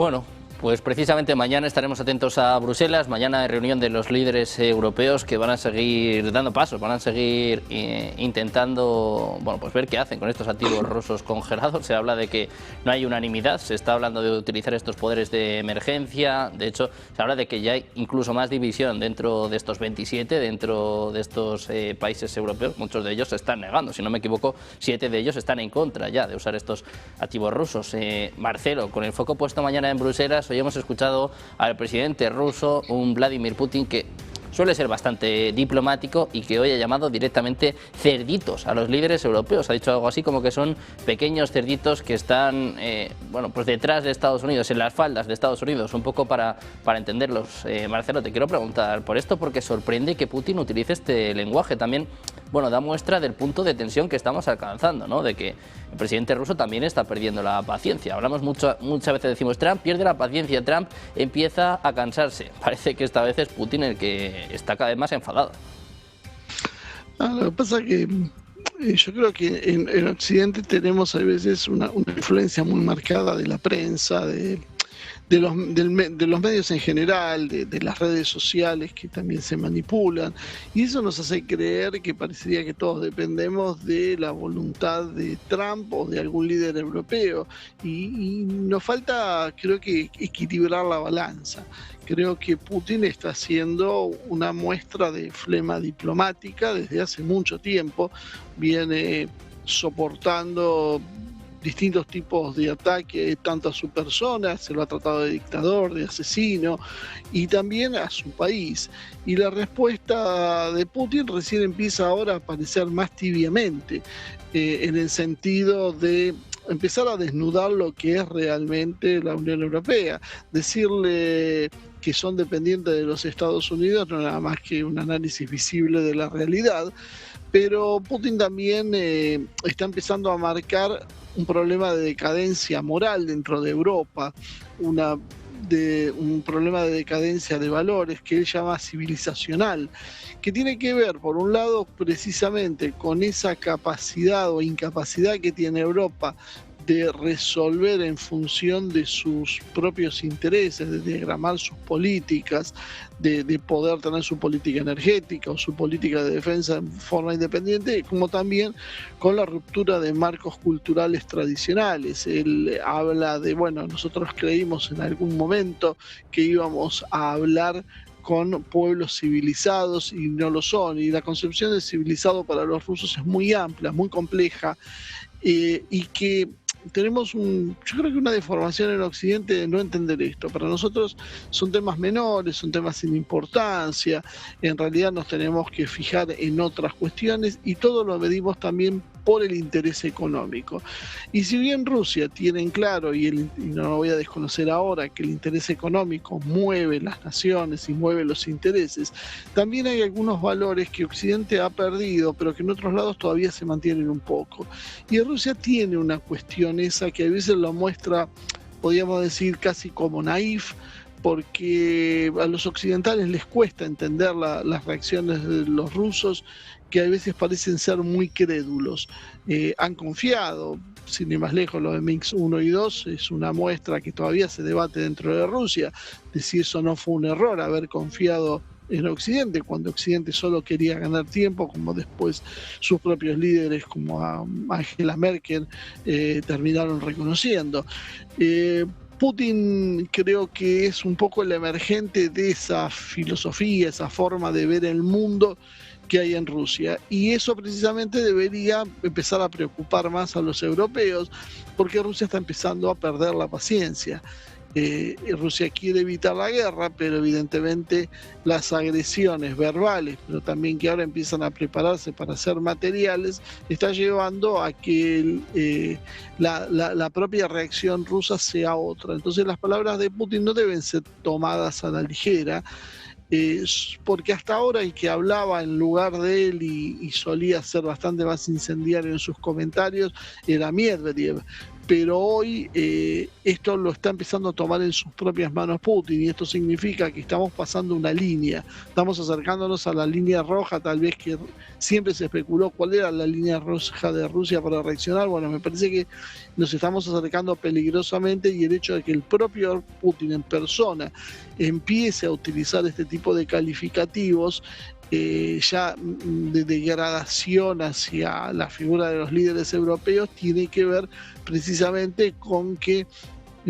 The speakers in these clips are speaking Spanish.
Bueno, pues precisamente mañana estaremos atentos a Bruselas. Mañana hay reunión de los líderes europeos que van a seguir dando pasos, van a seguir intentando, bueno, pues ver qué hacen con estos activos rusos congelados. Se habla de que no hay unanimidad, se está hablando de utilizar estos poderes de emergencia. De hecho, se habla de que ya hay incluso más división dentro de estos 27, dentro de estos países europeos. Muchos de ellos se están negando, si no me equivoco, 7 de ellos están en contra ya de usar estos activos rusos. Marcelo, con el foco puesto mañana en Bruselas, hoy hemos escuchado al presidente ruso, un Vladimir Putin, que suele ser bastante diplomático y que hoy ha llamado directamente cerditos a los líderes europeos. Ha dicho algo así como que son pequeños cerditos que están bueno, pues detrás de Estados Unidos, en las faldas de Estados Unidos, un poco para entenderlos. Marcelo, te quiero preguntar por esto, porque sorprende que Putin utilice este lenguaje. También, bueno, da muestra del punto de tensión que estamos alcanzando, ¿no? De que el presidente ruso también está perdiendo la paciencia. Hablamos muchas veces, decimos, Trump pierde la paciencia, Trump empieza a cansarse. Parece que esta vez es Putin el que está cada vez más enfadado. Lo que pasa es que yo creo que en Occidente tenemos a veces una influencia muy marcada de la prensa, de los medios en general, de las redes sociales que también se manipulan, y eso nos hace creer que parecería que todos dependemos de la voluntad de Trump o de algún líder europeo, y nos falta, creo que, equilibrar la balanza. Creo que Putin está haciendo una muestra de flema diplomática desde hace mucho tiempo, viene soportando distintos tipos de ataque, tanto a su persona, se lo ha tratado de dictador, de asesino, y también a su país. Y la respuesta de Putin recién empieza ahora a aparecer más tibiamente, en el sentido de empezar a desnudar lo que es realmente la Unión Europea. Decirle que son dependientes de los Estados Unidos no es nada más que un análisis visible de la realidad, pero Putin también está empezando a marcar un problema de decadencia moral dentro de Europa, un problema de decadencia de valores que él llama civilizacional, que tiene que ver, por un lado, precisamente con esa capacidad o incapacidad que tiene Europa de resolver en función de sus propios intereses, de diagramar sus políticas, de poder tener su política energética o su política de defensa en forma independiente, como también con la ruptura de marcos culturales tradicionales. Él habla de, bueno, nosotros creímos en algún momento que íbamos a hablar con pueblos civilizados y no lo son, y la concepción de civilizado para los rusos es muy amplia, muy compleja, y que tenemos yo creo que una deformación en Occidente de no entender esto. Para nosotros son temas menores, son temas sin importancia, en realidad nos tenemos que fijar en otras cuestiones y todo lo medimos también por el interés económico. Y si bien Rusia tiene en claro, y no lo voy a desconocer ahora, que el interés económico mueve las naciones y mueve los intereses, también hay algunos valores que Occidente ha perdido, pero que en otros lados todavía se mantienen un poco. Y Rusia tiene una cuestión esa que a veces lo muestra, podríamos decir, casi como naif, porque a los occidentales les cuesta entender las reacciones de los rusos, que a veces parecen ser muy crédulos. Han confiado, sin ir más lejos, lo de Minsk 1 y 2 es una muestra que todavía se debate dentro de Rusia, de si eso no fue un error haber confiado en Occidente, cuando Occidente solo quería ganar tiempo, como después sus propios líderes, como a Angela Merkel, terminaron reconociendo. Putin creo que es un poco el emergente de esa filosofía, esa forma de ver el mundo que hay en Rusia, y eso precisamente debería empezar a preocupar más a los europeos, porque Rusia está empezando a perder la paciencia. Rusia quiere evitar la guerra, pero evidentemente las agresiones verbales, pero también que ahora empiezan a prepararse para ser materiales, está llevando a que la propia reacción rusa sea otra. Entonces las palabras de Putin no deben ser tomadas a la ligera, porque hasta ahora el que hablaba en lugar de él y solía ser bastante más incendiario en sus comentarios era Medvedev, pero hoy esto lo está empezando a tomar en sus propias manos Putin, y esto significa que estamos pasando una línea, estamos acercándonos a la línea roja, tal vez que siempre se especuló cuál era la línea roja de Rusia para reaccionar. Bueno, me parece que nos estamos acercando peligrosamente, y el hecho de que el propio Putin en persona empiece a utilizar este tipo de calificativos ya de degradación hacia la figura de los líderes europeos, tiene que ver precisamente con que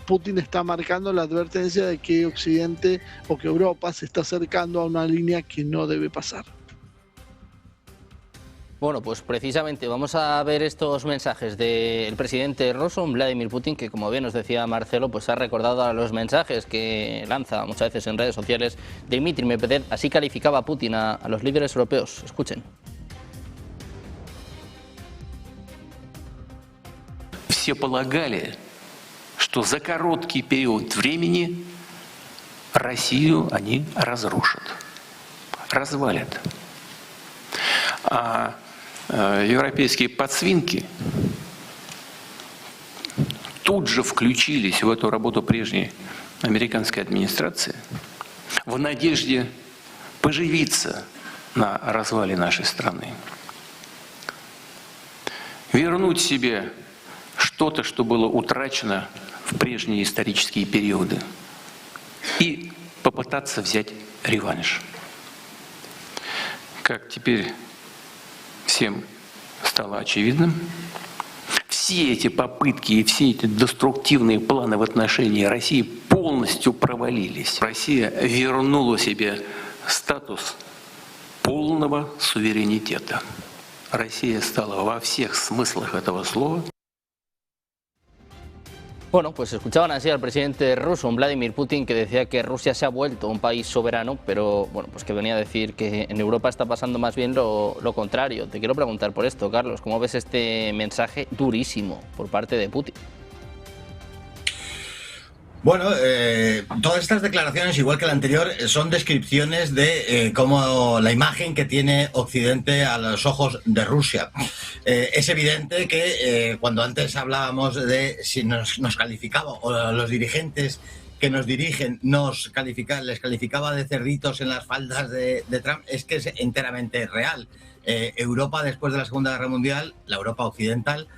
Putin está marcando la advertencia de que Occidente o que Europa se está acercando a una línea que no debe pasar. Bueno, pues precisamente vamos a ver estos mensajes del presidente ruso, Vladimir Putin, que, como bien nos decía Marcelo, pues ha recordado a los mensajes que lanza muchas veces en redes sociales Dmitry Medvedev. Así calificaba Putin a los líderes europeos. Escuchen. Все полагали, что за короткий период времени Россию они разрушат, развалят. А европейские подсвинки тут же включились в эту работу прежней американской администрации в надежде поживиться на развале нашей страны, вернуть себе что-то, что было утрачено в прежние исторические периоды, и попытаться взять реванш. Как теперь всем стало очевидным, все эти попытки и все эти деструктивные планы в отношении России полностью провалились. Россия вернула себе статус полного суверенитета. Россия стала во всех смыслах этого слова. Bueno, pues escuchaban así al presidente ruso, Vladimir Putin, que decía que Rusia se ha vuelto un país soberano, pero bueno, pues que venía a decir que en Europa está pasando más bien lo contrario. Te quiero preguntar por esto, Carlos, ¿cómo ves este mensaje durísimo por parte de Putin? Bueno, todas estas declaraciones, igual que la anterior, son descripciones de cómo la imagen que tiene Occidente a los ojos de Rusia. Es evidente que cuando antes hablábamos de si nos calificaba, o los dirigentes que nos dirigen les calificaba de cerditos en las faldas de Trump, es que es enteramente real. Europa, después de la Segunda Guerra Mundial, la Europa occidental,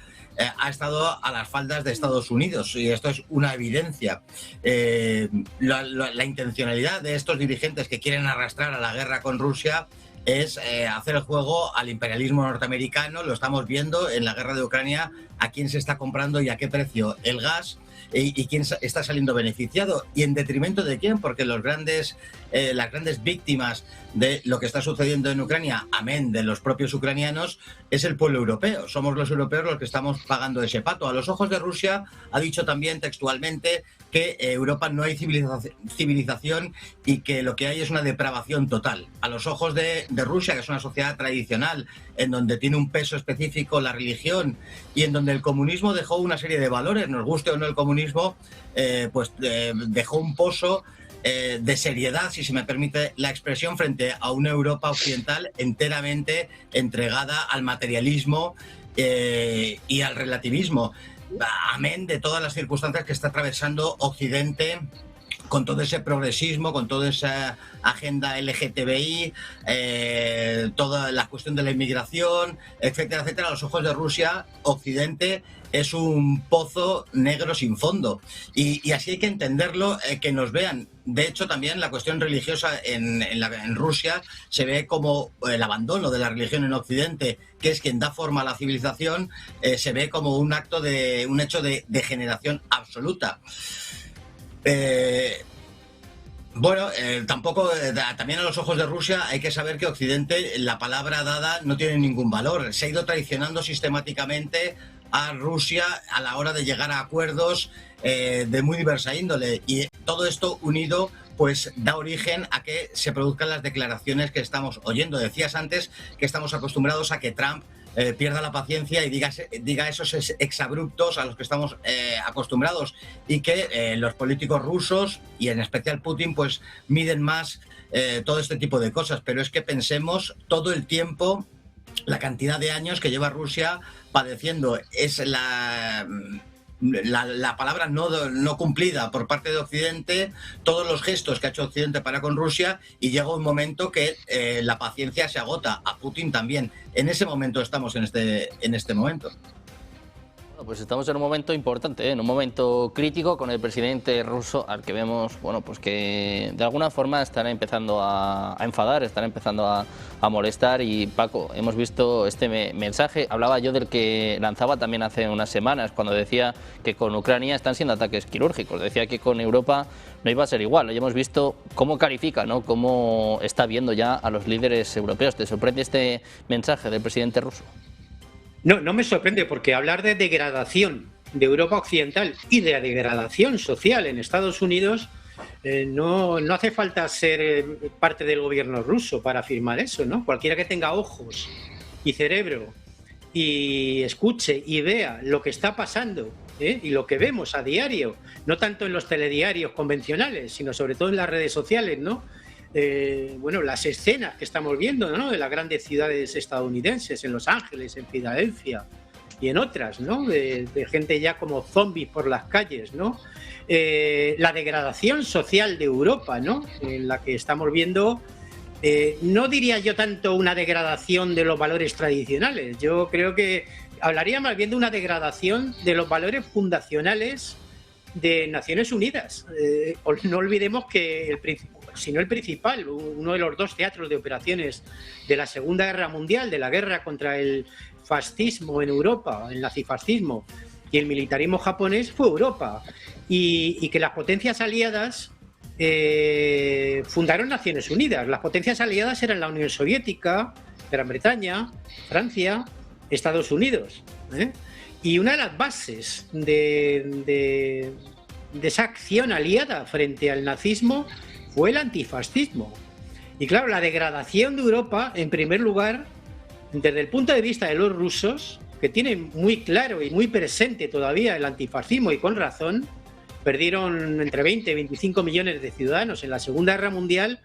ha estado a las faldas de Estados Unidos, y esto es una evidencia. La intencionalidad de estos dirigentes que quieren arrastrar a la guerra con Rusia es hacer el juego al imperialismo norteamericano. Lo estamos viendo en la guerra de Ucrania, a quién se está comprando y a qué precio el gas, y quién está saliendo beneficiado y en detrimento de quién, porque las grandes víctimas de lo que está sucediendo en Ucrania, amén de los propios ucranianos, es el pueblo europeo. Somos los europeos los que estamos pagando ese pato. A los ojos de Rusia ha dicho también textualmente que Europa no hay civilización y que lo que hay es una depravación total. A los ojos de Rusia, que es una sociedad tradicional en donde tiene un peso específico la religión y en donde el comunismo dejó una serie de valores, nos guste o no el comunismo, dejó un pozo de seriedad, si se me permite la expresión, frente a una Europa occidental enteramente entregada al materialismo y al relativismo. Amén de todas las circunstancias que está atravesando Occidente, con todo ese progresismo, con toda esa agenda LGTBI, toda la cuestión de la inmigración, etcétera, etcétera. A los ojos de Rusia, Occidente es un pozo negro sin fondo. Y así hay que entenderlo, que nos vean. De hecho, también la cuestión religiosa en Rusia se ve como el abandono de la religión en Occidente, que es quien da forma a la civilización, se ve como un hecho de degeneración absoluta. También a los ojos de Rusia hay que saber que Occidente, la palabra dada no tiene ningún valor. Se ha ido traicionando sistemáticamente a Rusia a la hora de llegar a acuerdos de muy diversa índole, y todo esto unido pues da origen a que se produzcan las declaraciones que estamos oyendo. Decías antes que estamos acostumbrados a que Trump pierda la paciencia y diga esos exabruptos a los que estamos acostumbrados, y que los políticos rusos y en especial Putin pues miden más todo este tipo de cosas. Pero es que pensemos todo el tiempo, la cantidad de años que lleva Rusia padeciendo, es la palabra no cumplida por parte de Occidente, todos los gestos que ha hecho Occidente para con Rusia, y llega un momento que la paciencia se agota, a Putin también. En ese momento estamos en este momento. Pues estamos en un momento importante, en un momento crítico con el presidente ruso, al que vemos, bueno, pues que de alguna forma están empezando a enfadar, están empezando a molestar. Y Paco, hemos visto este mensaje, hablaba yo del que lanzaba también hace unas semanas, cuando decía que con Ucrania están siendo ataques quirúrgicos, decía que con Europa no iba a ser igual. Hoy hemos visto cómo califica, ¿no?, cómo está viendo ya a los líderes europeos. ¿Te sorprende este mensaje del presidente ruso? No me sorprende, porque hablar de degradación de Europa Occidental y de degradación social en Estados Unidos, no hace falta ser parte del gobierno ruso para afirmar eso, ¿no? Cualquiera que tenga ojos y cerebro y escuche y vea lo que está pasando, y lo que vemos a diario, no tanto en los telediarios convencionales, sino sobre todo en las redes sociales, ¿no? Bueno, las escenas que estamos viendo, ¿no?, de las grandes ciudades estadounidenses, en Los Ángeles, en Filadelfia y en otras, ¿no?, de gente ya como zombies por las calles, ¿no? La degradación social de Europa, ¿no?, en la que estamos viendo, no diría yo tanto una degradación de los valores tradicionales, yo creo que hablaría más bien de una degradación de los valores fundacionales de Naciones Unidas. No olvidemos que el principal, uno de los dos teatros de operaciones de la Segunda Guerra Mundial, de la guerra contra el fascismo en Europa, el nazifascismo y el militarismo japonés, fue Europa, y que las potencias aliadas fundaron Naciones Unidas. Las potencias aliadas eran la Unión Soviética, Gran Bretaña, Francia, Estados Unidos, y una de las bases de esa acción aliada frente al nazismo fue el antifascismo. Y claro, la degradación de Europa, en primer lugar, desde el punto de vista de los rusos, que tienen muy claro y muy presente todavía el antifascismo, y con razón, perdieron entre 20 y 25 millones de ciudadanos en la Segunda Guerra Mundial,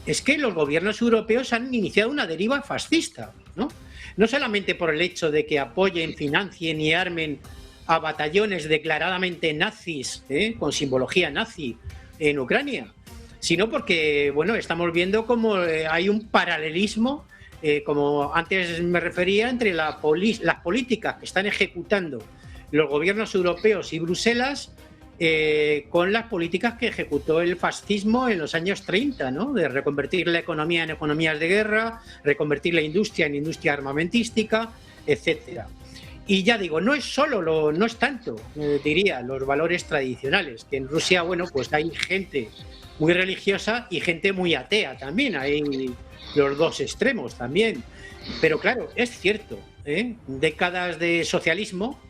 es que los gobiernos europeos han iniciado una deriva fascista, ¿no? No solamente por el hecho de que apoyen, financien y armen a batallones declaradamente nazis, con simbología nazi en Ucrania, sino porque, bueno, estamos viendo como hay un paralelismo, como antes me refería, entre las políticas que están ejecutando los gobiernos europeos y Bruselas con las políticas que ejecutó el fascismo en los años 30, ¿no?, de reconvertir la economía en economías de guerra, reconvertir la industria en industria armamentística, etcétera. Y ya digo, no es tanto, diría, los valores tradicionales, que en Rusia, bueno, pues hay gente muy religiosa y gente muy atea también, hay los dos extremos también. Pero claro, es cierto, décadas de socialismo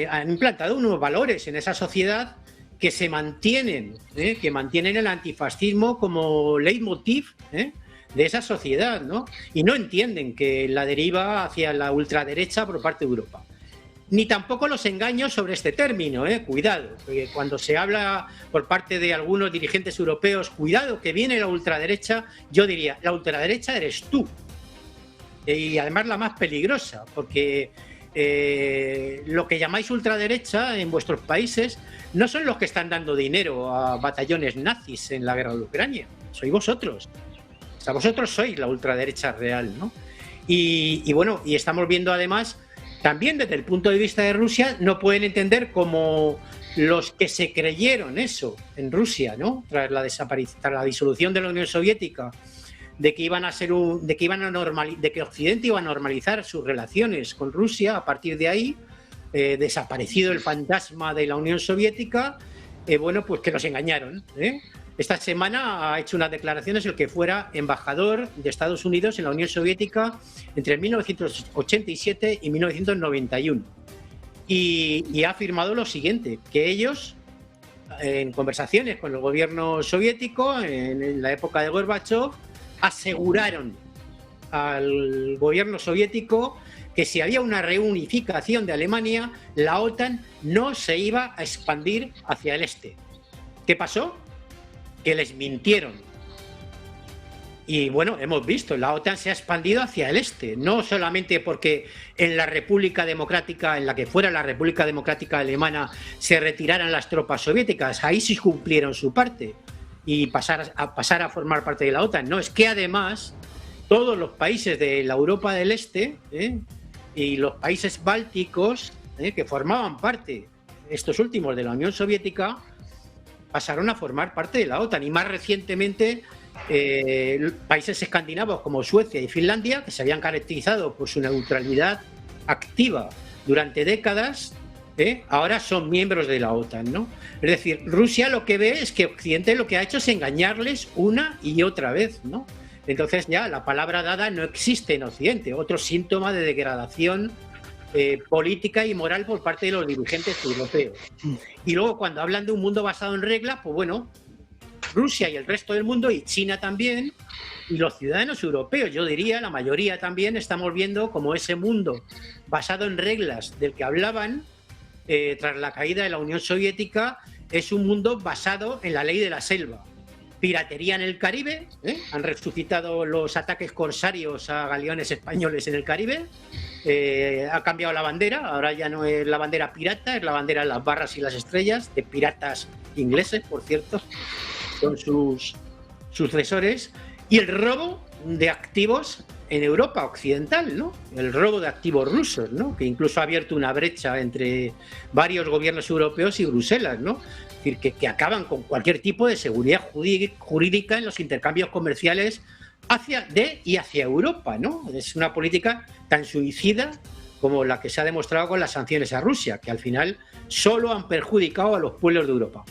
han implantado unos valores en esa sociedad que se mantienen, que mantienen el antifascismo como leitmotiv de esa sociedad, ¿no? Y no entienden que la deriva hacia la ultraderecha por parte de Europa. Ni tampoco los engaños sobre este término, cuidado, porque cuando se habla por parte de algunos dirigentes europeos, cuidado que viene la ultraderecha, yo diría, la ultraderecha eres tú. Y además la más peligrosa, porque lo que llamáis ultraderecha en vuestros países no son los que están dando dinero a batallones nazis en la guerra de Ucrania, sois vosotros. O sea, vosotros sois la ultraderecha real, ¿no? Y bueno, y estamos viendo además, también desde el punto de vista de Rusia, no pueden entender como los que se creyeron eso en Rusia, ¿no?, tras la disolución de la Unión Soviética, de que que Occidente iba a normalizar sus relaciones con Rusia a partir de ahí, desaparecido el fantasma de la Unión Soviética, bueno, pues que nos engañaron, Esta semana ha hecho unas declaraciones el que fuera embajador de Estados Unidos en la Unión Soviética entre 1987 y 1991. Y ha afirmado lo siguiente, que ellos, en conversaciones con el gobierno soviético, en la época de Gorbachov, aseguraron al gobierno soviético que si había una reunificación de Alemania, la OTAN no se iba a expandir hacia el este. ¿Qué pasó? Que les mintieron. Y bueno, hemos visto, la OTAN se ha expandido hacia el este, no solamente porque en la República Democrática, en la que fuera la República Democrática Alemana, se retiraran las tropas soviéticas, ahí sí cumplieron su parte y pasar a formar parte de la OTAN. No, es que además todos los países de la Europa del Este y los países bálticos que formaban parte, estos últimos, de la Unión Soviética, pasaron a formar parte de la OTAN, y más recientemente países escandinavos como Suecia y Finlandia, que se habían caracterizado por su neutralidad activa durante décadas, ahora son miembros de la OTAN, ¿no? Es decir, Rusia lo que ve es que Occidente lo que ha hecho es engañarles una y otra vez, ¿no? Entonces ya la palabra dada no existe en Occidente, otro síntoma de degradación política y moral por parte de los dirigentes europeos. Y luego, cuando hablan de un mundo basado en reglas, pues bueno, Rusia y el resto del mundo, y China también, y los ciudadanos europeos, yo diría, la mayoría también, estamos viendo como ese mundo basado en reglas del que hablaban tras la caída de la Unión Soviética es un mundo basado en la ley de la selva. Piratería en el Caribe, han resucitado los ataques corsarios a galeones españoles en el Caribe, ha cambiado la bandera, ahora ya no es la bandera pirata, es la bandera de las barras y las estrellas, de piratas ingleses, por cierto, son sus sucesores, y el robo de activos en Europa occidental, ¿no? El robo de activos rusos, ¿no? Que incluso ha abierto una brecha entre varios gobiernos europeos y Bruselas, ¿no? Es decir, que acaban con cualquier tipo de seguridad jurídica en los intercambios comerciales hacia Europa, ¿no? Es una política tan suicida como la que se ha demostrado con las sanciones a Rusia, que al final solo han perjudicado a los pueblos de Europa.